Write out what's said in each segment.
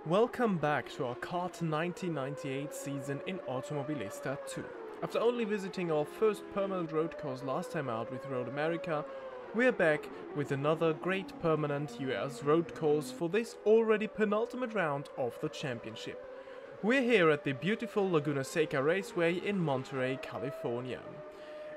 Welcome back to our Kart 1998 season in Automobilista 2. After only visiting our first permanent road course last time out with Road America, we're back with another great permanent US road course for this already penultimate round of the championship. We're here at the beautiful Laguna Seca Raceway in Monterey, California.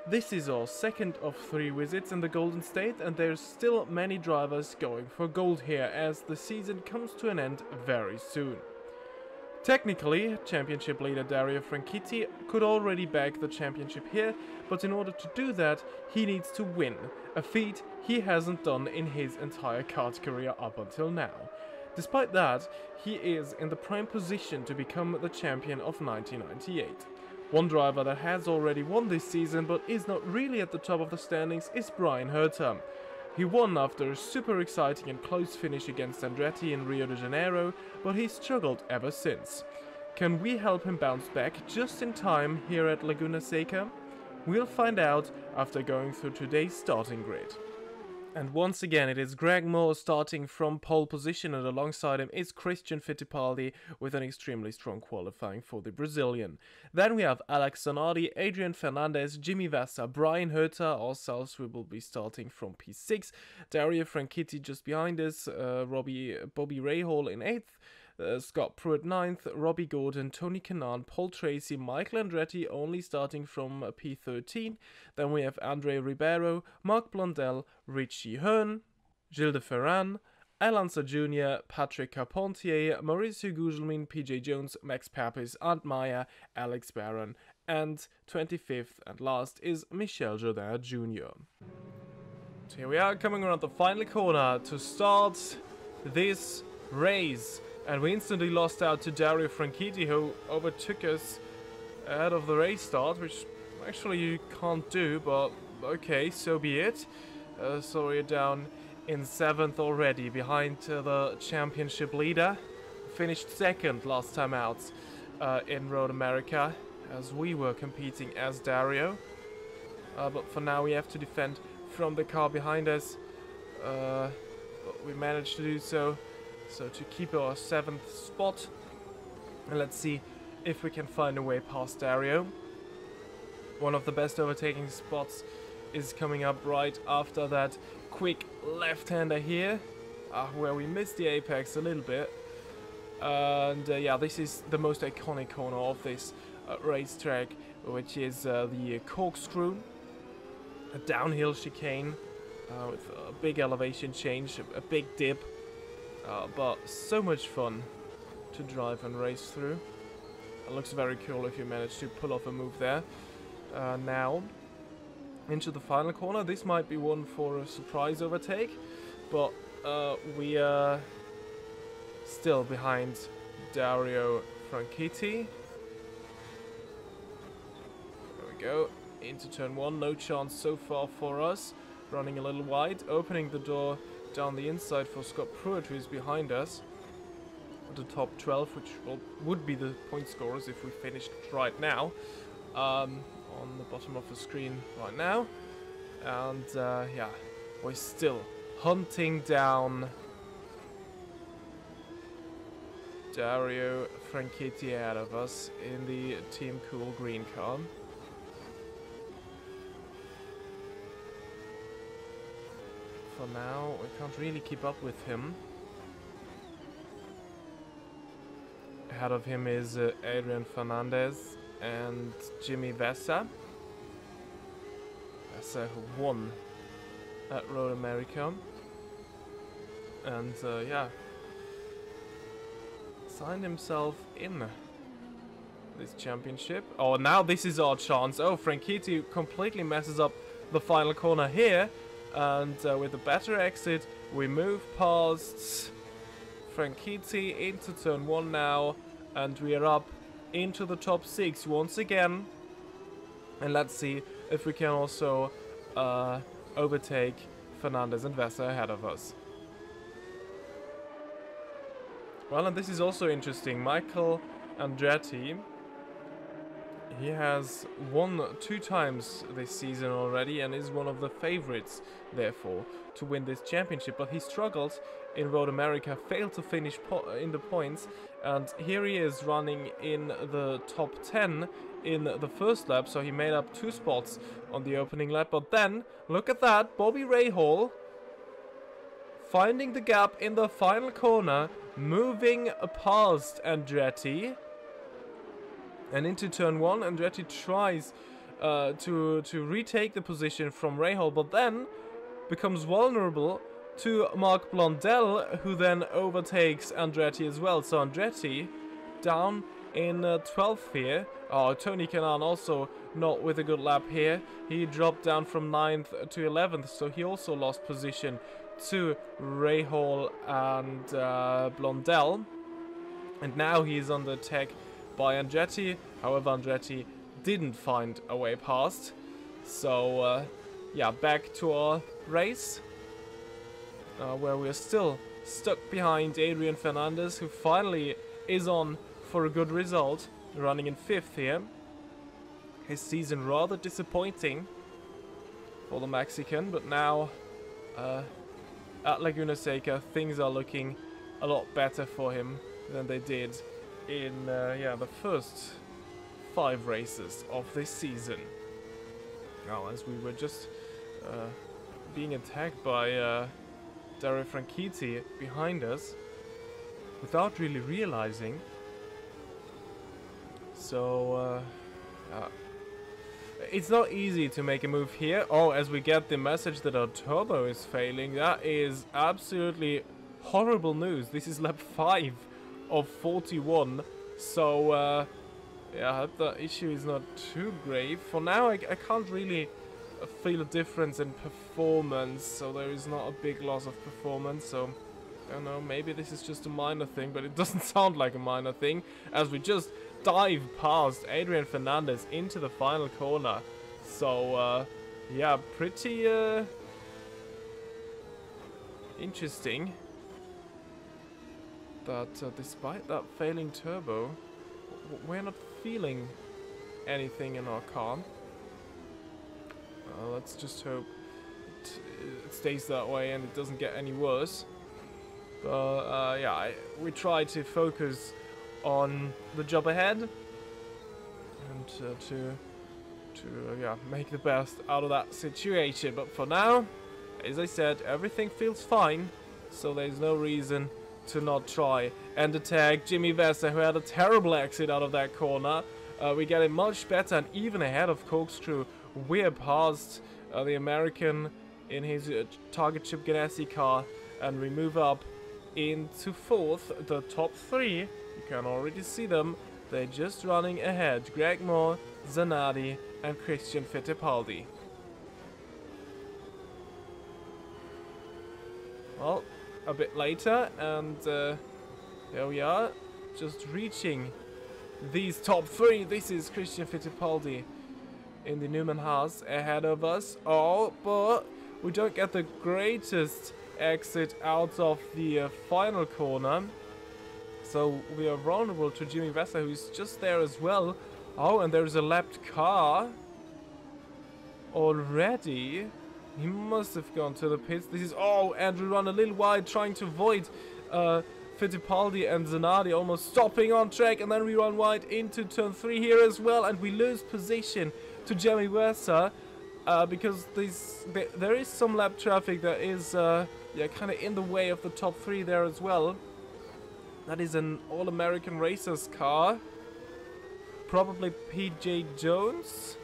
This is our second of 3 visits in the Golden State, and there's still many drivers going for gold here as the season comes to an end very soon. Technically, championship leader Dario Franchitti could already bag the championship here, but in order to do that, he needs to win, a feat he hasn't done in his entire kart career up until now. Despite that, he is in the prime position to become the champion of 1998. One driver that has already won this season but is not really at the top of the standings is Bryan Herta. He won after a super exciting and close finish against Andretti in Rio de Janeiro, but he's struggled ever since. Can we help him bounce back just in time here at Laguna Seca? We'll find out after going through today's starting grid. And once again, it is Greg Moore starting from pole position, and alongside him is Christian Fittipaldi with an extremely strong qualifying for the Brazilian. Then we have Alex Zanardi, Adrian Fernandez, Jimmy Vasser, Bryan Herta. Ourselves, we will be starting from P6. Dario Franchitti just behind us, Bobby Rahal in 8th. Scott Pruitt 9th, Robbie Gordon, Tony Kanaan, Paul Tracy, Michael Andretti only starting from P13. Then we have Andre Ribeiro, Mark Blondell, Richie Hearn, Gilles de Ferran, Al Unser Jr., Patrick Carpentier, Mauricio Gugelmin, PJ Jones, Max Papis, Ant Meyer, Alex Barron, and 25th and last is Michel Jourdain Jr. So here we are coming around the final corner to start this race. And we instantly lost out to Dario Franchitti, who overtook us ahead of the race start, which actually you can't do, but okay, so be it. So we're down in 7th already, behind the championship leader. Finished 2nd last time out in Road America, as we were competing as Dario. But for now we have to defend from the car behind us, but we managed to do so. So to keep our 7th spot, and let's see if we can find a way past Dario. One of the best overtaking spots is coming up right after that quick left-hander here, where we missed the apex a little bit. And yeah, this is the most iconic corner of this racetrack, which is the Corkscrew, a downhill chicane with a big elevation change, a big dip. But so much fun to drive and race through. It looks very cool if you manage to pull off a move there. Now, into the final corner. This might be one for a surprise overtake, but we are still behind Dario Franchitti. There we go. Into turn 1, no chance so far for us. Running a little wide, opening the door down the inside for Scott Pruitt, who is behind us. The top 12, which would be the point scorers if we finished right now. On the bottom of the screen right now. And yeah, we're still hunting down Dario Franchitti ahead of us in the Team Cool green car. For now, we can't really keep up with him. Ahead of him is Adrian Fernandez and Jimmy Vasser. Vasser who won at Road America. And yeah, signed himself in this championship. Oh, now this is our chance. Oh, Franchitti completely messes up the final corner here. And with a better exit, we move past Franchitti into turn 1 now, and we are up into the top 6 once again. And let's see if we can also overtake Fernandez and Vasser ahead of us. Well, and this is also interesting. Michael Andretti, He has won 2 times this season already and is one of the favorites, therefore, to win this championship. But he struggled in Road America, failed to finish in the points, and here he is running in the top 10 in the first lap, so he made up 2 spots on the opening lap. But then, look at that, Bobby Rahal finding the gap in the final corner, moving past Andretti. And into turn 1, Andretti tries to retake the position from Rahal, but then becomes vulnerable to Marc Blondel, who then overtakes Andretti as well. So Andretti down in 12th here. Oh, Tony Kanaan also not with a good lap here. He dropped down from 9th to 11th, so he also lost position to Rahal and Blondel. And now he's on the attack by Andretti. However, Andretti didn't find a way past. So, yeah, back to our race, where we're still stuck behind Adrian Fernandez, who finally is on for a good result, running in 5th here. His season rather disappointing for the Mexican, but now at Laguna Seca things are looking a lot better for him than they did in yeah, the first 5 races of this season. Now, as we were just being attacked by Dario Franchitti behind us without really realizing. So it's not easy to make a move here. Oh, as we get the message that our turbo is failing, that is absolutely horrible news. This is lap 5 of 41, so yeah, I hope the issue is not too grave. For now, I can't really feel a difference in performance, so there is not a big loss of performance. So I don't know, maybe this is just a minor thing, but it doesn't sound like a minor thing, as we just dive past Adrian Fernandez into the final corner. So yeah, pretty interesting that despite that failing turbo, we're not feeling anything in our car. Let's just hope it stays that way and it doesn't get any worse. But yeah, we try to focus on the job ahead and to yeah, make the best out of that situation. But for now, as I said, everything feels fine, so there's no reason to not try and attack Jimmy Vasser, who had a terrible exit out of that corner. We get it much better and even ahead of Corkscrew. We're past the American in his Target Chip Ganassi car, and we move up into 4th. The top 3, you can already see them, they're just running ahead. Greg Moore, Zanardi and Christian Fittipaldi. Well, a bit later, and here we are, just reaching these top 3. This is Christian Fittipaldi in the Newman Haas ahead of us. Oh, but we don't get the greatest exit out of the final corner, so we are vulnerable to Jimmy Vasser, who's just there as well. Oh, and there's a lapped car already. He must have gone to the pits. This is, oh, Andrew run a little wide, trying to avoid Fittipaldi and Zanardi, almost stopping on track, and then we run wide into turn 3 here as well, and we lose position to Jimmy Vasser because there is some lap traffic that is yeah, kind of in the way of the top 3 there as well. That is an All-American Racers car, probably PJ Jones,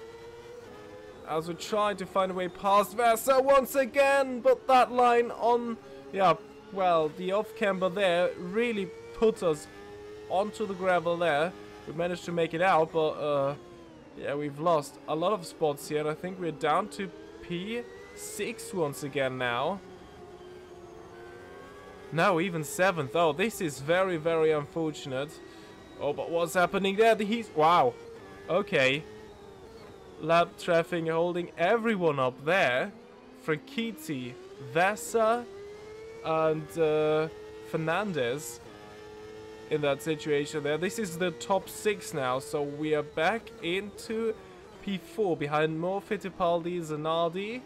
as we try to find a way past Vasser once again. But that line on, yeah, well, the off-camber there really put us onto the gravel there. We managed to make it out, but yeah, we've lost a lot of spots here, and I think we're down to P6 once again now. Now even 7th. Oh, this is very, very unfortunate. Oh, but what's happening there? Wow. Okay. Lap traffic holding everyone up there. Franchitti, Vasser, and Fernandez. in that situation there. This is the top 6 now, so we are back into P4 behind Moore, Fittipaldi, Zanardi,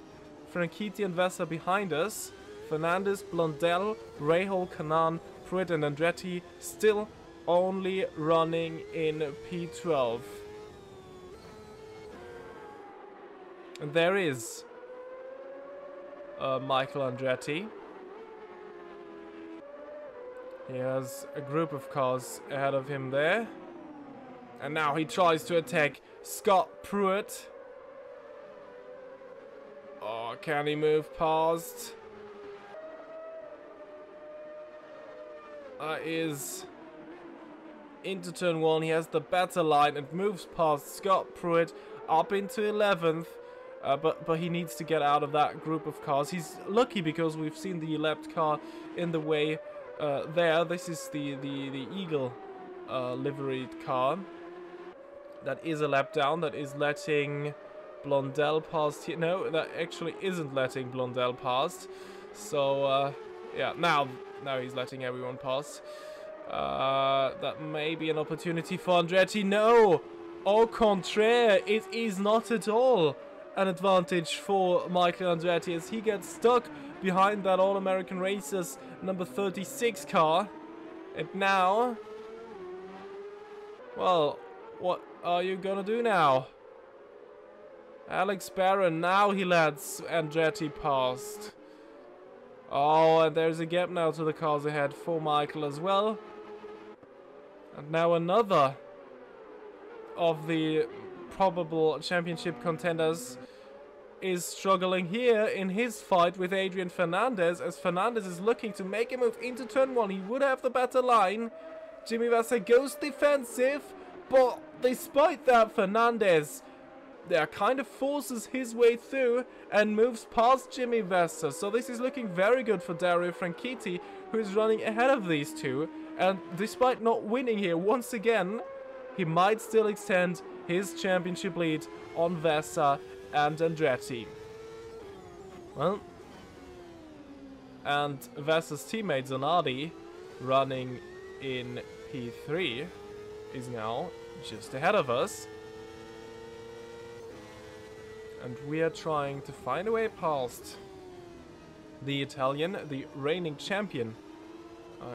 Franchitti and Vesser behind us. Fernandez, Blondell, Rahal, Kanan, Pruitt and Andretti still only running in P12. And there is Michael Andretti. He has a group of cars ahead of him there. And now he tries to attack Scott Pruitt. Oh, can he move past? Is into turn 1. He has the better line and moves past Scott Pruitt up into 11th. But he needs to get out of that group of cars. He's lucky because we've seen the left car in the way there. This is the Eagle liveried car. That is a lap down. That is letting Blondell past here. No, that actually isn't letting Blondell past. So, yeah, now he's letting everyone pass. That may be an opportunity for Andretti. No! Au contraire, it is not at all an advantage for Michael Andretti as he gets stuck behind that All-American Racers number 36 car. And now, well, what are you gonna do now? Alex Barron, now he lets Andretti past. Oh, and there's a gap now to the cars ahead for Michael as well. And now another of the probable championship contenders is struggling here in his fight with Adrian Fernandez, as Fernandez is looking to make a move into turn 1. He would have the better line. Jimmy Vasser goes defensive, but despite that, Fernandez kind of forces his way through and moves past Jimmy Vasser. So this is looking very good for Dario Franchitti, who is running ahead of these two. And despite not winning here, once again, he might still extend his championship lead on Vasser and Andretti. Well, and Vasser's teammate Zanardi, running in P3, is now just ahead of us. And we are trying to find a way past the Italian, the reigning champion,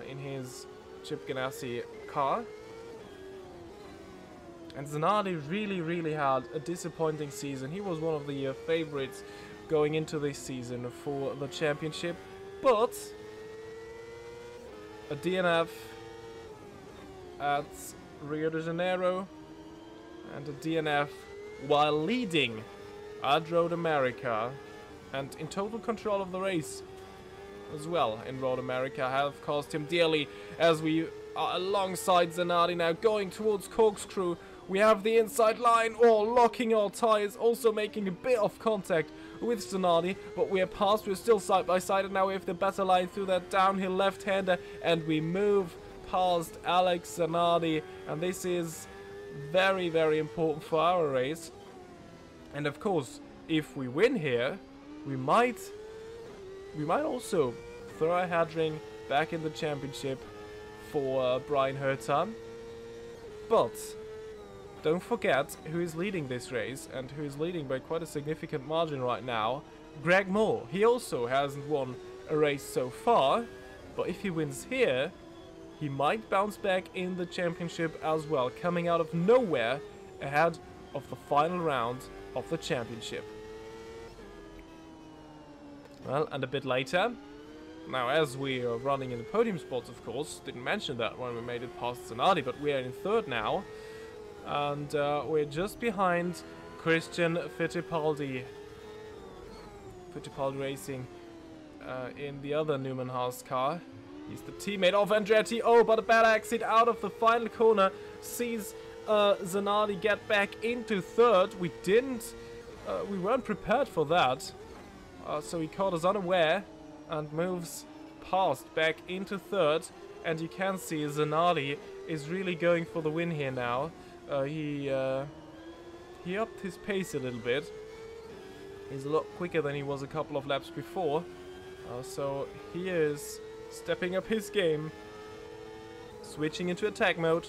in his Chip Ganassi car. And Zanardi really had a disappointing season. He was one of the favorites going into this season for the championship. But a DNF at Rio de Janeiro and a DNF while leading at Road America and in total control of the race as well in Road America have cost him dearly, as we are alongside Zanardi now going towards Corkscrew. We have the inside line, locking our tires, also making a bit of contact with Zanardi, but we are past, we're still side by side, and now we have the better line through that downhill left-hander, and we move past Alex Zanardi, and this is very important for our race. And of course, if we win here, we might also throw a hat ring back in the championship for Bryan Herta. But don't forget who is leading this race, and who is leading by quite a significant margin right now. Greg Moore. He also hasn't won a race so far, but if he wins here, he might bounce back in the championship as well, coming out of nowhere ahead of the final round of the championship. Well, and a bit later, now as we are running in the podium spots, of course, didn't mention that when we made it past Zanardi, but we are in third now. And we're just behind Christian Fittipaldi. Fittipaldi Racing in the other Newman Haas car. He's the teammate of Andretti. Oh, but a bad exit out of the final corner sees Zanardi get back into third. We weren't prepared for that. So he caught us unaware and moves past back into third. And you can see Zanardi is really going for the win here now. He upped his pace a little bit. He's a lot quicker than he was a couple of laps before. So he is stepping up his game. switching into attack mode.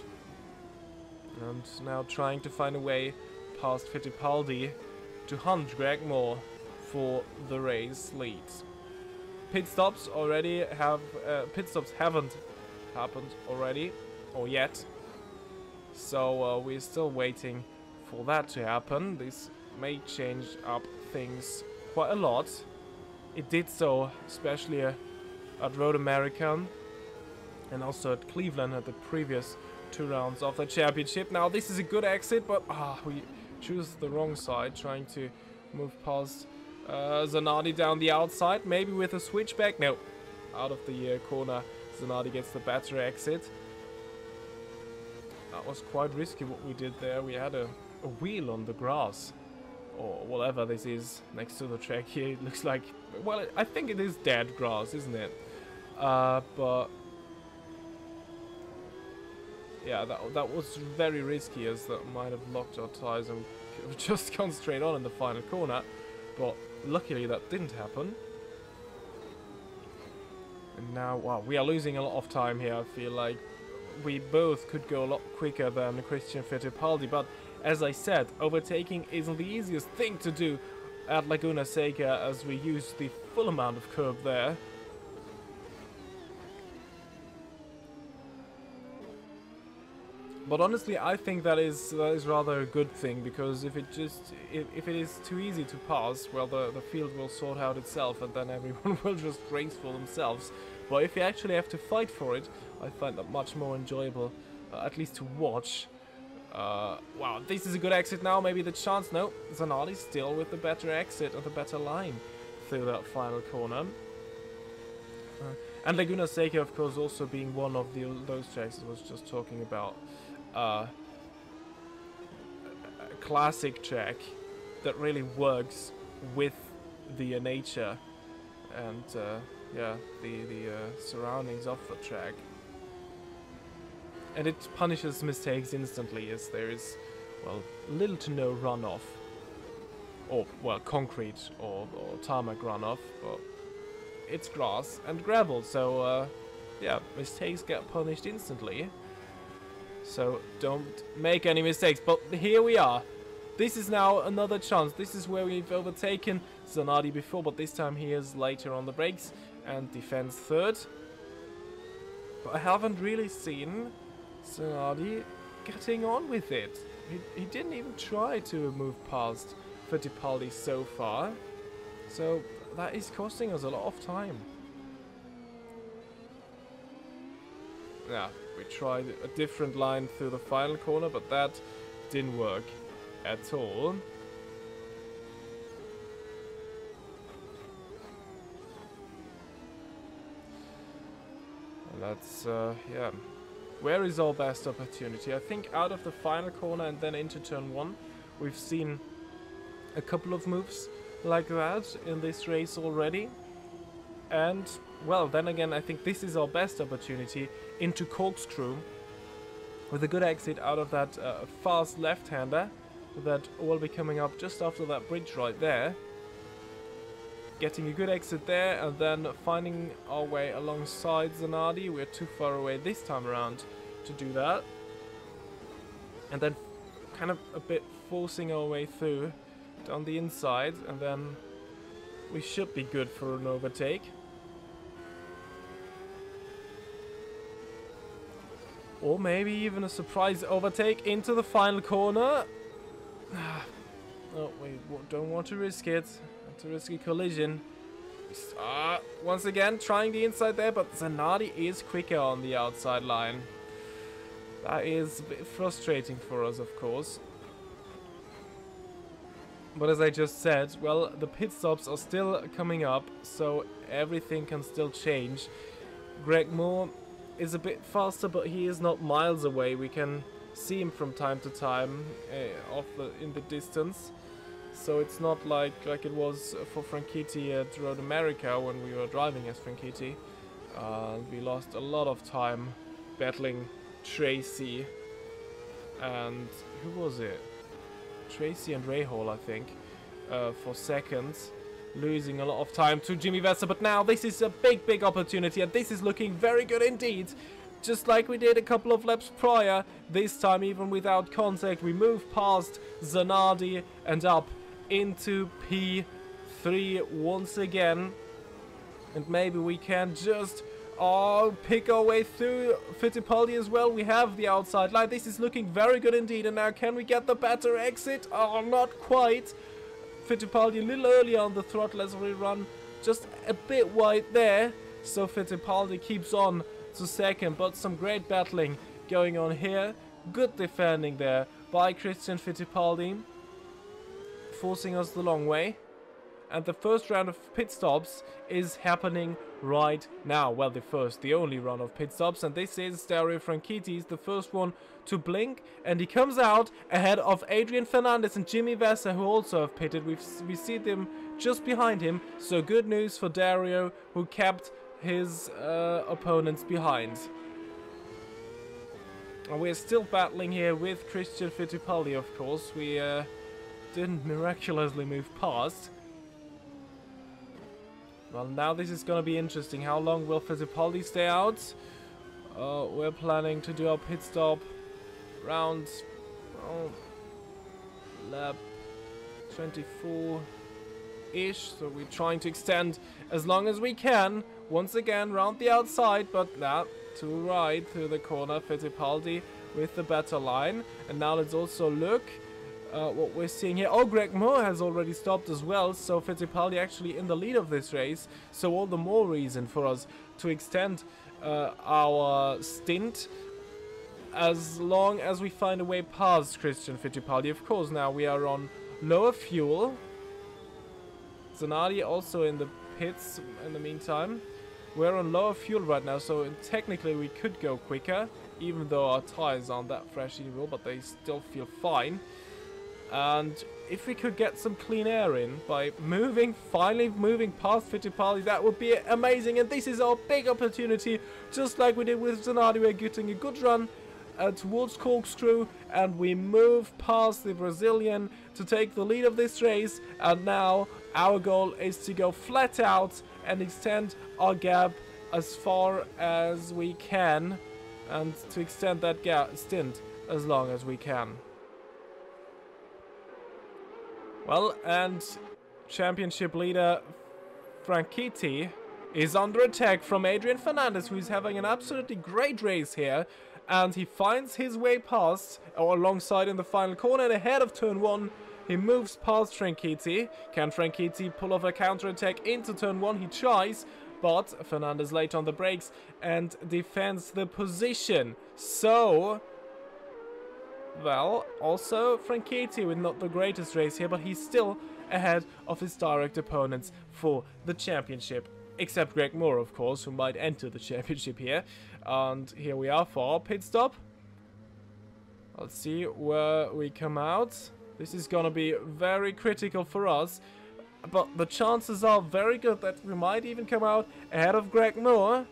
And now trying to find a way past Fittipaldi to hunt Greg Moore for the race lead. Pit stops haven't happened already, or yet. So we're still waiting for that to happen. This may change up things quite a lot. It did so, especially at Road America and also at Cleveland at the previous 2 rounds of the championship. Now this is a good exit, but we choose the wrong side, trying to move past Zanardi down the outside, maybe with a switchback. No, out of the corner, Zanardi gets the better exit. That was quite risky what we did there. We had a wheel on the grass, or whatever this is, next to the track here. It looks like, well, I think it is dead grass, isn't it? But yeah, that was very risky, as that might have locked our tires and we could have just gone straight on in the final corner. But luckily that didn't happen. And now, wow, we are losing a lot of time here. I feel like we both could go a lot quicker than Christian Fittipaldi, but as I said, overtaking isn't the easiest thing to do at Laguna Seca, as we use the full amount of curb there. But honestly, I think that is rather a good thing, because if it is too easy to pass, well, the field will sort out itself, and then everyone will just race for themselves. But if you actually have to fight for it, I find that much more enjoyable, at least to watch. Wow, this is a good exit now. Maybe the chance. No, Zanardi still with the better exit and the better line through that final corner. And Laguna Seca, of course, also being one of those tracks I was just talking about. A classic track that really works with the nature and yeah, the surroundings of the track, and it punishes mistakes instantly, as there is, well, little to no runoff, or, well, concrete or tarmac runoff, but it's grass and gravel, so yeah, mistakes get punished instantly. So don't make any mistakes. But here we are. This is now another chance. This is where we've overtaken Zanardi before, but this time he is later on the brakes and defends third. But I haven't really seen Zanardi getting on with it. He didn't even try to move past Fittipaldi so far. So that is costing us a lot of time. Yeah, we tried a different line through the final corner, but that didn't work at all. And that's, yeah. Where is our best opportunity? I think out of the final corner and then into turn 1, we've seen a couple of moves like that in this race already. And, well, then again, I think this is our best opportunity into Corkscrew, with a good exit out of that fast left-hander that will be coming up just after that bridge right there. Getting a good exit there, and then finding our way alongside Zanardi. We're too far away this time around to do that. And then kind of a bit forcing our way through down the inside, and then we should be good for an overtake. Or maybe even a surprise overtake into the final corner. Oh, we don't want to risk it. It's a risky collision. Once again, trying the inside there, but Zanardi is quicker on the outside line. That is a bit frustrating for us, of course. But as I just said, well, the pit stops are still coming up, so everything can still change. Greg Moore is a bit faster, but he is not miles away. We can see him from time to time in the distance. So it's not like it was for Franchitti at Road America when we were driving as Franchitti. We lost a lot of time battling Tracy and who was it? Tracy and Rahal, I think, for seconds, losing a lot of time to Jimmy Vasser. But now this is a big opportunity, and this is looking very good indeed. just like we did a couple of laps prior, this time even without contact, we move past Zanardi and up into P3 once again. And maybe we can just pick our way through Fittipaldi as well. We have the outside line. This is looking very good indeed. And now can we get the better exit? Oh, not quite. Fittipaldi a little early on the throttle as we run just a bit wide there. So Fittipaldi keeps on to second, but some great battling going on here. Good defending there by Christian Fittipaldi, forcing us the long way. And the first round of pit stops is happening right now. Well, the only run of pit stops, and this is Dario Franchitti, the first one to blink, and he comes out ahead of Adrian Fernandez and Jimmy Vasser, who also have pitted. We see them just behind him, so good news for Dario, who kept his opponents behind. And we're still battling here with Christian Fittipaldi, of course. We didn't miraculously move past. Well, now this is going to be interesting. How long will Fittipaldi stay out? We're planning to do our pit stop around lap 24-ish. So we're trying to extend as long as we can. Once again, round the outside, but now to right through the corner. Fittipaldi with the better line. And now let's also look what we're seeing here. Oh, Greg Moore has already stopped as well, so Fittipaldi actually in the lead of this race, so all the more reason for us to extend our stint as long as we find a way past Christian Fittipaldi. Of course, now we are on lower fuel. Zanardi also in the pits in the meantime. We're on lower fuel right now, so technically we could go quicker, even though our tires aren't that fresh anymore, but they still feel fine. And if we could get some clean air in by finally moving past Fittipaldi, that would be amazing. And this is our big opportunity, just like we did with Zanardi. We're getting a good run towards Corkscrew, and we move past the Brazilian to take the lead of this race. And now our goal is to go flat out and extend our gap as far as we can, and to extend that stint as long as we can. Well, and championship leader Franchitti is under attack from Adrian Fernandez, who is having an absolutely great race here. And he finds his way past, or alongside in the final corner, and ahead of turn 1. He moves past Franchitti. Can Franchitti pull off a counter-attack into turn 1? He tries, but Fernandez late on the brakes and defends the position. So, well, also Franchitti with not the greatest race here, but he's still ahead of his direct opponents for the championship. Except Greg Moore, of course, who might enter the championship here. And here we are for our pit stop. Let's see where we come out. This is gonna be very critical for us, but the chances are very good that we might even come out ahead of Greg Moore.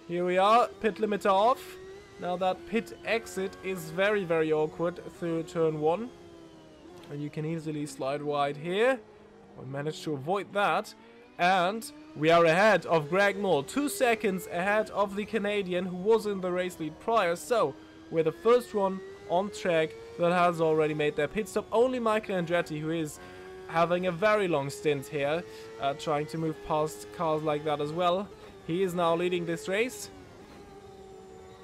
Here we are, pit limiter off. Now that pit exit is very, very awkward through turn 1. And you can easily slide wide here. We managed to avoid that. And we are ahead of Greg Moore. 2 seconds ahead of the Canadian who was in the race lead prior. So we're the first one on track that has already made their pit stop. Only Michael Andretti, who is having a very long stint here, trying to move past cars like that as well. He is now leading this race.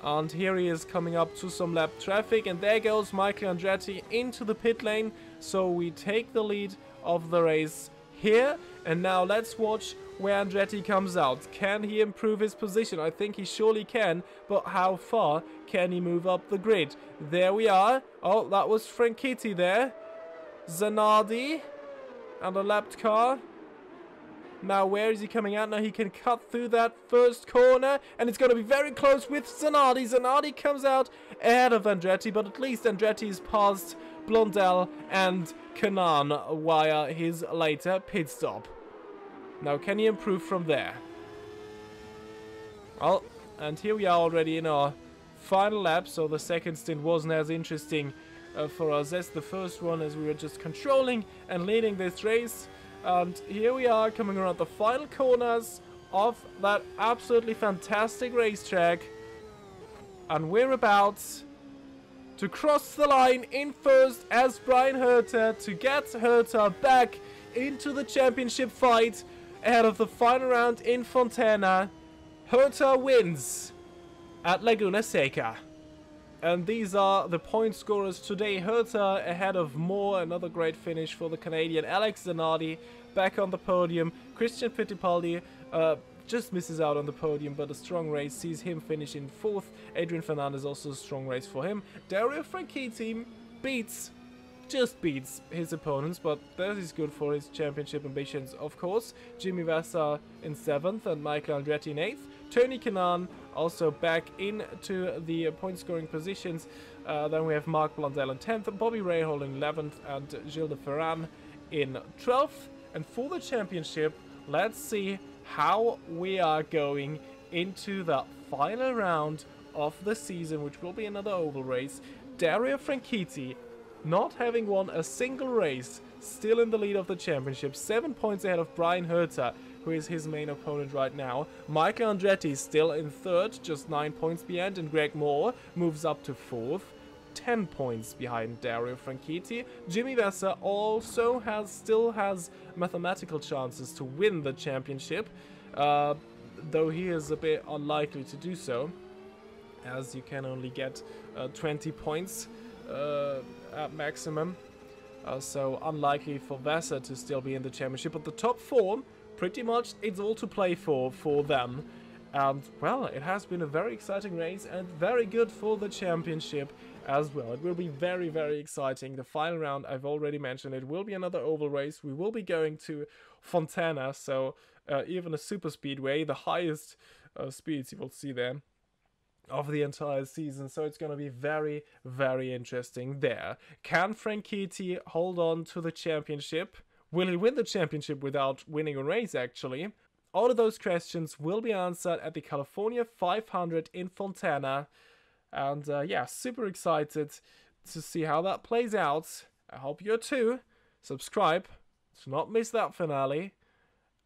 And here he is coming up to some lap traffic, and there goes Michael Andretti into the pit lane. So we take the lead of the race here, and now let's watch where Andretti comes out. Can he improve his position? I think he surely can, but how far can he move up the grid? There we are. Oh, that was Franchitti there. Zanardi and a lapped car. Now where is he coming out? Now he can cut through that first corner, and it's going to be very close with Zanardi. Zanardi comes out ahead of Andretti, but at least Andretti is past Blondell and Kanan via his later pit stop. Now can he improve from there? Well, and here we are already in our final lap, so the second stint wasn't as interesting for us as the first one, as we were just controlling and leading this race. And here we are coming around the final corners of that absolutely fantastic racetrack. And we're about to cross the line in first as Bryan Herta to get Herta back into the championship fight ahead of the final round in Fontana. Herta wins at Laguna Seca. And these are the point scorers today. Herta ahead of Moore, another great finish for the Canadian. Alex Zanardi back on the podium. Christian Fittipaldi just misses out on the podium, but a strong race sees him finish in 4th. Adrian Fernandez also a strong race for him. Dario Franchitti just beats his opponents, but that is good for his championship ambitions, of course. Jimmy Vasser in 7th and Michael Andretti in 8th. Tony Kanaan also back into the point scoring positions. Then we have Mark Blundell in 10th, Bobby Rahal in 11th, and Gilles de Ferran in 12th. And for the championship, let's see how we are going into the final round of the season, which will be another oval race. Dario Franchitti, not having won a single race, still in the lead of the championship, 7 points ahead of Bryan Herta, who is his main opponent right now. Michael Andretti still in 3rd, just 9 points behind, and Greg Moore moves up to 4th, 10 points behind Dario Franchitti. Jimmy Vasser also still has mathematical chances to win the championship, though he is a bit unlikely to do so, as you can only get 20 points at maximum. So unlikely for Vasser to still be in the championship. But the top 4, pretty much it's all to play for them. And, well, it has been a very exciting race and very good for the championship as well. It will be very, very exciting. The final round, I've already mentioned, it will be another oval race. We will be going to Fontana, so even a super speedway, the highest speeds you will see there of the entire season. So it's going to be very, very interesting there. Can Franchitti hold on to the championship? Will he win the championship without winning a race, actually? All of those questions will be answered at the California 500 in Fontana. And yeah, super excited to see how that plays out. I hope you're too. Subscribe to not miss that finale.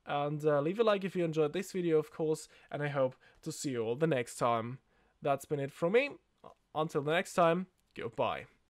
And leave a like if you enjoyed this video, of course. And I hope to see you all the next time. That's been it from me. Until the next time, goodbye.